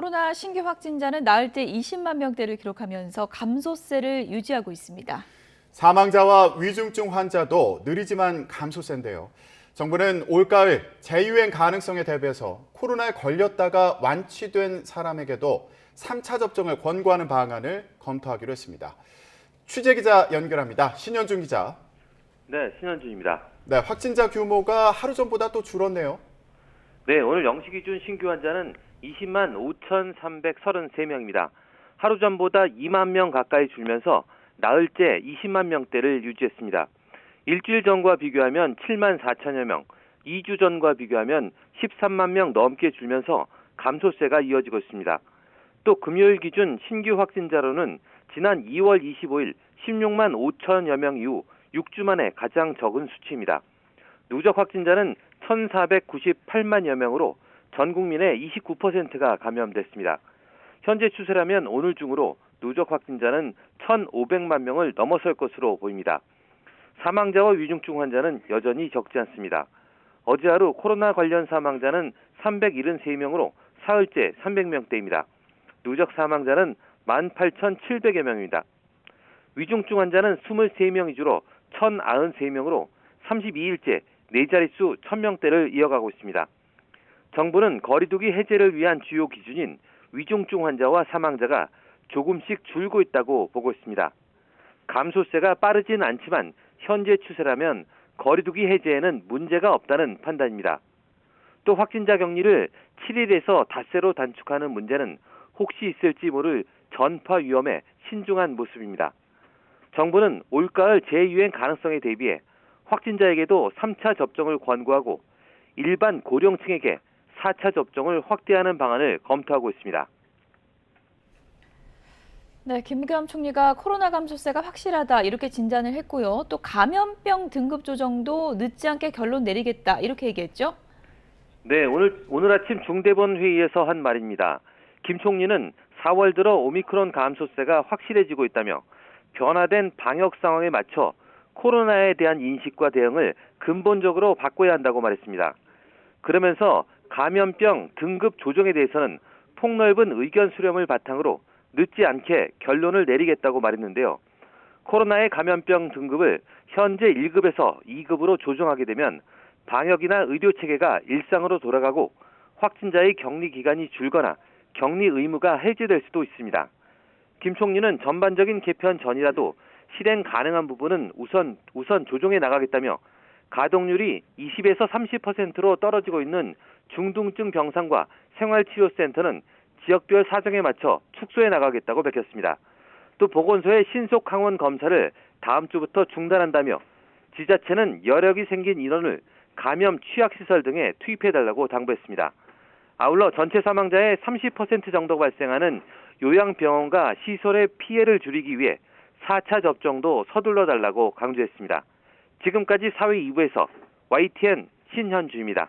코로나 신규 확진자는 나흘 때 20만 명대를 기록하면서 감소세를 유지하고 있습니다. 사망자와 위중증 환자도 느리지만 감소세인데요. 정부는 올가을 재유행 가능성에 대비해서 코로나에 걸렸다가 완치된 사람에게도 3차 접종을 권고하는 방안을 검토하기로 했습니다. 취재기자 연결합니다. 신현준 기자. 네, 신현준입니다. 네, 확진자 규모가 하루 전보다 또 줄었네요. 네, 오늘 0시 기준 신규 환자는 20만 5,333명입니다. 하루 전보다 2만 명 가까이 줄면서 나흘째 20만 명대를 유지했습니다. 일주일 전과 비교하면 7만 4천여 명, 2주 전과 비교하면 13만 명 넘게 줄면서 감소세가 이어지고 있습니다. 또 금요일 기준 신규 확진자로는 지난 2월 25일 16만 5천여 명 이후 6주 만에 가장 적은 수치입니다. 누적 확진자는 1,498만여 명으로 전 국민의 29%가 감염됐습니다. 현재 추세라면 오늘 중으로 누적 확진자는 1,500만 명을 넘어설 것으로 보입니다. 사망자와 위중증 환자는 여전히 적지 않습니다. 어제 하루 코로나 관련 사망자는 373명으로 사흘째 300명대입니다. 누적 사망자는 18,700여 명입니다. 위중증 환자는 23명이 줄어 1,093명으로 32일째 4자릿수 1,000명대를 이어가고 있습니다. 정부는 거리두기 해제를 위한 주요 기준인 위중증 환자와 사망자가 조금씩 줄고 있다고 보고 있습니다. 감소세가 빠르진 않지만 현재 추세라면 거리두기 해제에는 문제가 없다는 판단입니다. 또 확진자 격리를 7일에서 닷새로 단축하는 문제는 혹시 있을지 모를 전파 위험에 신중한 모습입니다. 정부는 올가을 재유행 가능성에 대비해 확진자에게도 3차 접종을 권고하고 일반 고령층에게 4차 접종을 확대하는 방안을 검토하고 있습니다. 네, 김부겸 총리가 코로나 감소세가 확실하다 이렇게 진단을 했고요. 또 감염병 등급 조정도 늦지 않게 결론 내리겠다 이렇게 얘기했죠? 네, 오늘 아침 중대본 회의에서 한 말입니다. 김 총리는 4월 들어 오미크론 감소세가 확실해지고 있다며 변화된 방역 상황에 맞춰 코로나에 대한 인식과 대응을 근본적으로 바꿔야 한다고 말했습니다. 그러면서 감염병 등급 조정에 대해서는 폭넓은 의견 수렴을 바탕으로 늦지 않게 결론을 내리겠다고 말했는데요. 코로나의 감염병 등급을 현재 1급에서 2급으로 조정하게 되면 방역이나 의료 체계가 일상으로 돌아가고 확진자의 격리 기간이 줄거나 격리 의무가 해제될 수도 있습니다. 김 총리는 전반적인 개편 전이라도 실행 가능한 부분은 우선 조정해 나가겠다며 가동률이 20에서 30%로 떨어지고 있는 중등증 병상과 생활치료센터는 지역별 사정에 맞춰 축소해 나가겠다고 밝혔습니다. 또 보건소의 신속 항원 검사를 다음 주부터 중단한다며 지자체는 여력이 생긴 인원을 감염 취약시설 등에 투입해달라고 당부했습니다. 아울러 전체 사망자의 30% 정도 발생하는 요양병원과 시설의 피해를 줄이기 위해 4차 접종도 서둘러 달라고 강조했습니다. 지금까지 사회 2부에서 YTN 신현주입니다.